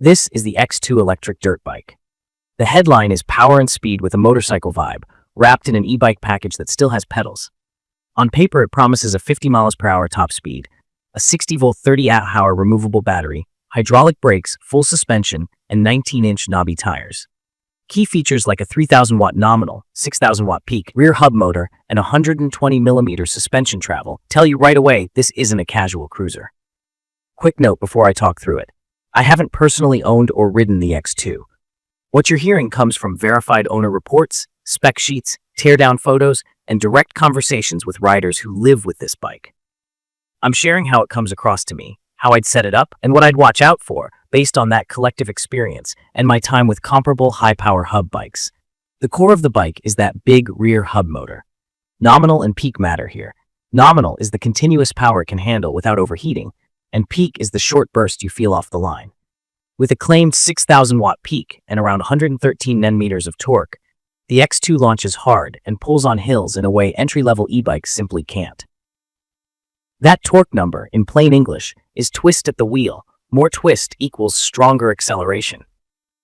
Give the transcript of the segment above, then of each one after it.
This is the X2 electric dirt bike. The headline is power and speed with a motorcycle vibe, wrapped in an e-bike package that still has pedals. On paper, it promises a 50 miles per hour top speed, a 60-volt 30-hour removable battery, hydraulic brakes, full suspension, and 19-inch knobby tires. Key features like a 3,000-watt nominal, 6,000-watt peak, rear hub motor, and 120mm suspension travel tell you right away this isn't a casual cruiser. Quick note before I talk through it. I haven't personally owned or ridden the X2. What you're hearing comes from verified owner reports, spec sheets, teardown photos, and direct conversations with riders who live with this bike. I'm sharing how it comes across to me, how I'd set it up, and what I'd watch out for based on that collective experience and my time with comparable high-power hub bikes. The core of the bike is that big rear hub motor. Nominal and peak matter here. Nominal is the continuous power it can handle without overheating, and peak is the short burst you feel off the line. With a claimed 6,000-watt peak and around 113 Nm of torque, the X2 launches hard and pulls on hills in a way entry-level e-bikes simply can't. That torque number, in plain English, is twist at the wheel. More twist equals stronger acceleration.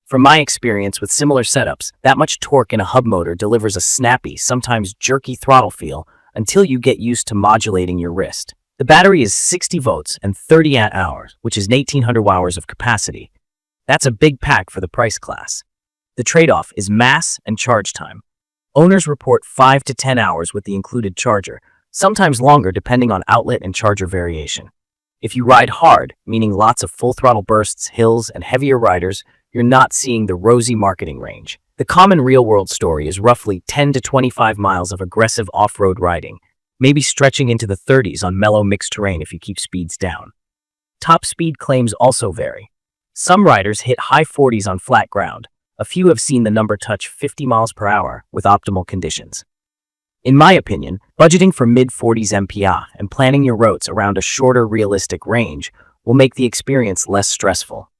From my experience with similar setups, that much torque in a hub motor delivers a snappy, sometimes jerky throttle feel until you get used to modulating your wrist. The battery is 60 volts and 30 amp-hours, which is 1,800 hours of capacity. That's a big pack for the price class. The trade-off is mass and charge time. Owners report 5 to 10 hours with the included charger, sometimes longer depending on outlet and charger variation. If you ride hard, meaning lots of full throttle bursts, hills, and heavier riders, you're not seeing the rosy marketing range. The common real-world story is roughly 10 to 25 miles of aggressive off-road riding, maybe stretching into the 30s on mellow mixed terrain if you keep speeds down. Top speed claims also vary. Some riders hit high 40s on flat ground. A few have seen the number touch 50 miles per hour with optimal conditions. In my opinion, budgeting for mid-40s MPH and planning your routes around a shorter realistic range will make the experience less stressful.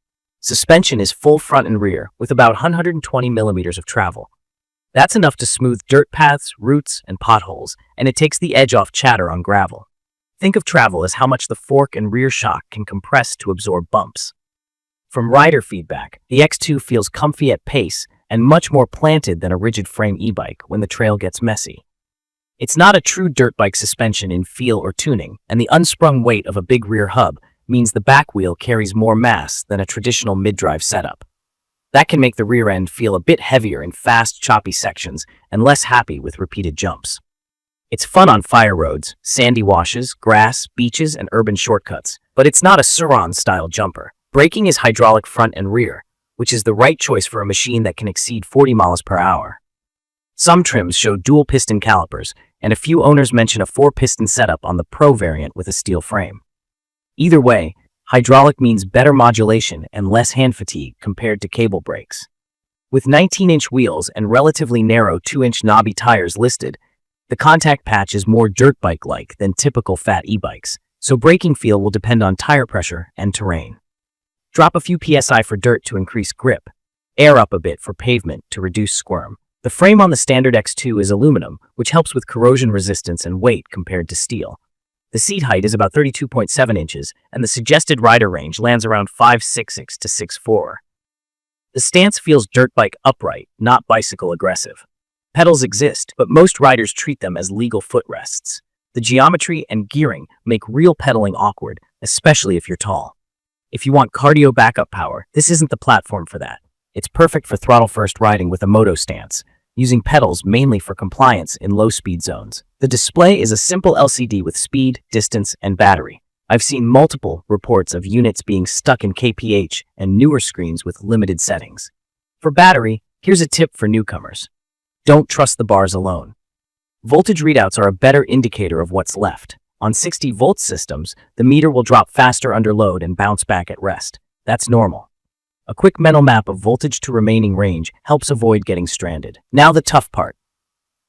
Suspension is full front and rear with about 120mm of travel. That's enough to smooth dirt paths, roots, and potholes, and it takes the edge off chatter on gravel. Think of travel as how much the fork and rear shock can compress to absorb bumps. From rider feedback, the X2 feels comfy at pace and much more planted than a rigid frame e-bike when the trail gets messy. It's not a true dirt bike suspension in feel or tuning, and the unsprung weight of a big rear hub means the back wheel carries more mass than a traditional mid-drive setup. That can make the rear end feel a bit heavier in fast, choppy sections and less happy with repeated jumps. It's fun on fire roads, sandy washes, grass, beaches, and urban shortcuts, but it's not a Suron-style jumper. Braking is hydraulic front and rear, which is the right choice for a machine that can exceed 40 miles per hour. Some trims show dual piston calipers, and a few owners mention a 4-piston setup on the Pro variant with a steel frame. Either way, hydraulic means better modulation and less hand fatigue compared to cable brakes. With 19-inch wheels and relatively narrow 2-inch knobby tires listed, the contact patch is more dirt bike-like than typical fat e-bikes, so braking feel will depend on tire pressure and terrain. Drop a few PSI for dirt to increase grip, air up a bit for pavement to reduce squirm. The frame on the standard X2 is aluminum, which helps with corrosion resistance and weight compared to steel. The seat height is about 32.7 inches, and the suggested rider range lands around 5'6" to 6'4". The stance feels dirt bike upright, not bicycle aggressive. Pedals exist, but most riders treat them as legal footrests. The geometry and gearing make real pedaling awkward, especially if you're tall. If you want cardio backup power, this isn't the platform for that. It's perfect for throttle-first riding with a moto stance, using pedals mainly for compliance in low-speed zones. The display is a simple LCD with speed, distance, and battery. I've seen multiple reports of units being stuck in KPH and newer screens with limited settings. For battery, here's a tip for newcomers. Don't trust the bars alone. Voltage readouts are a better indicator of what's left. On 60-volt systems, the meter will drop faster under load and bounce back at rest. That's normal. A quick mental map of voltage to remaining range helps avoid getting stranded. Now the tough part.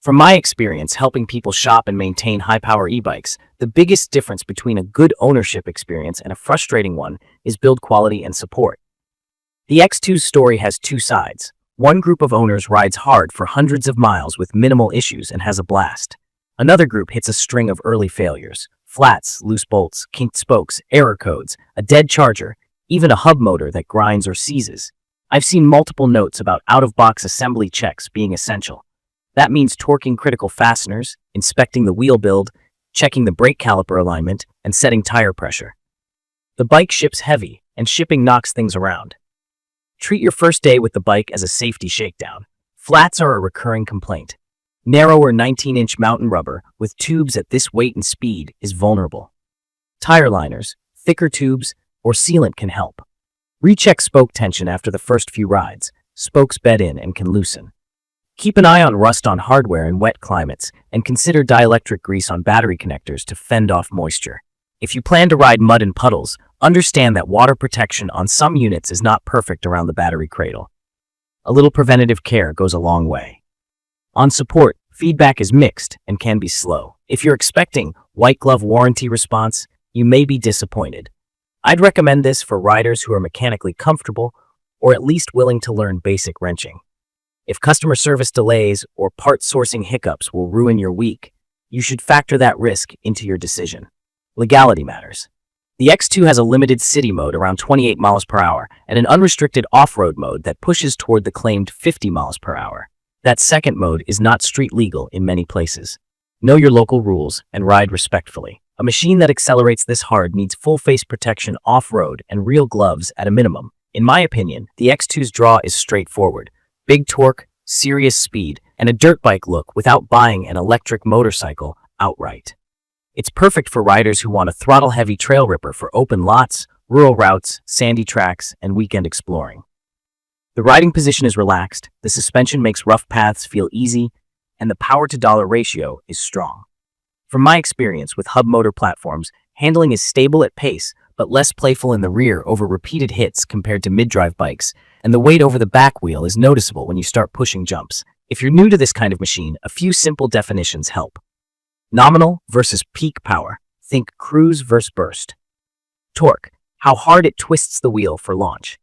From my experience helping people shop and maintain high-power e-bikes, the biggest difference between a good ownership experience and a frustrating one is build quality and support. The X2's story has two sides. One group of owners rides hard for hundreds of miles with minimal issues and has a blast. Another group hits a string of early failures. Flats, loose bolts, kinked spokes, error codes, a dead charger, even a hub motor that grinds or seizes. I've seen multiple notes about out-of-box assembly checks being essential. That means torquing critical fasteners, inspecting the wheel build, checking the brake caliper alignment, and setting tire pressure. The bike ships heavy, and shipping knocks things around. Treat your first day with the bike as a safety shakedown. Flats are a recurring complaint. Narrower 19-inch mountain rubber with tubes at this weight and speed is vulnerable. Tire liners, thicker tubes, or sealant can help. Recheck spoke tension after the first few rides. Spokes bed in and can loosen. Keep an eye on rust on hardware in wet climates, and consider dielectric grease on battery connectors to fend off moisture. If you plan to ride mud and puddles, understand that water protection on some units is not perfect around the battery cradle. A little preventative care goes a long way. On support, feedback is mixed and can be slow. If you're expecting white glove warranty response, you may be disappointed. I'd recommend this for riders who are mechanically comfortable or at least willing to learn basic wrenching. If customer service delays or part sourcing hiccups will ruin your week, you should factor that risk into your decision. Legality matters. The X2 has a limited city mode around 28 miles per hour and an unrestricted off-road mode that pushes toward the claimed 50 miles per hour. That second mode is not street legal in many places. Know your local rules and ride respectfully. A machine that accelerates this hard needs full face protection off-road and real gloves at a minimum. In my opinion, the X2's draw is straightforward. Big torque, serious speed, and a dirt bike look without buying an electric motorcycle outright. It's perfect for riders who want a throttle-heavy trail ripper for open lots, rural routes, sandy tracks, and weekend exploring. The riding position is relaxed, the suspension makes rough paths feel easy, and the power-to-dollar ratio is strong. From my experience with hub motor platforms, handling is stable at pace, but less playful in the rear over repeated hits compared to mid-drive bikes, and the weight over the back wheel is noticeable when you start pushing jumps. If you're new to this kind of machine, a few simple definitions help. Nominal versus peak power. Think cruise versus burst. Torque. How hard it twists the wheel for launch.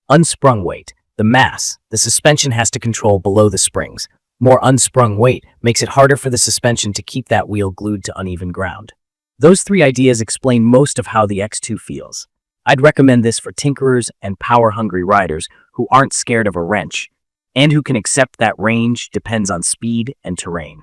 Unsprung weight. The mass. The suspension has to control below the springs. More unsprung weight makes it harder for the suspension to keep that wheel glued to uneven ground. Those three ideas explain most of how the X2 feels. I'd recommend this for tinkerers and power-hungry riders who aren't scared of a wrench, and who can accept that range depends on speed and terrain.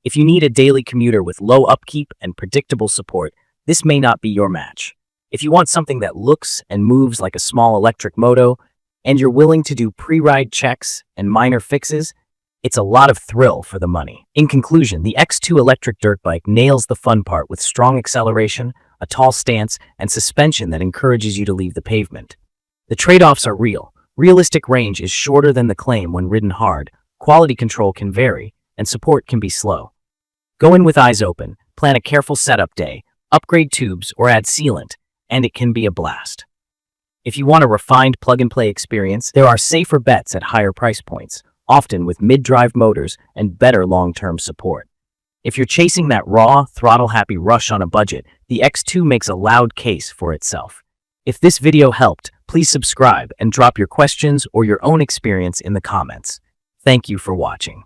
If you need a daily commuter with low upkeep and predictable support, this may not be your match. If you want something that looks and moves like a small electric moto, and you're willing to do pre-ride checks and minor fixes, it's a lot of thrill for the money. In conclusion, the X2 electric dirt bike nails the fun part with strong acceleration, a tall stance, and suspension that encourages you to leave the pavement. The trade-offs are real. Realistic range is shorter than the claim when ridden hard, quality control can vary, and support can be slow. Go in with eyes open, plan a careful setup day, upgrade tubes, or add sealant, and it can be a blast. If you want a refined plug-and-play experience, there are safer bets at higher price points, often with mid-drive motors and better long-term support. If you're chasing that raw, throttle-happy rush on a budget, the X2 makes a loud case for itself. If this video helped, please subscribe and drop your questions or your own experience in the comments. Thank you for watching.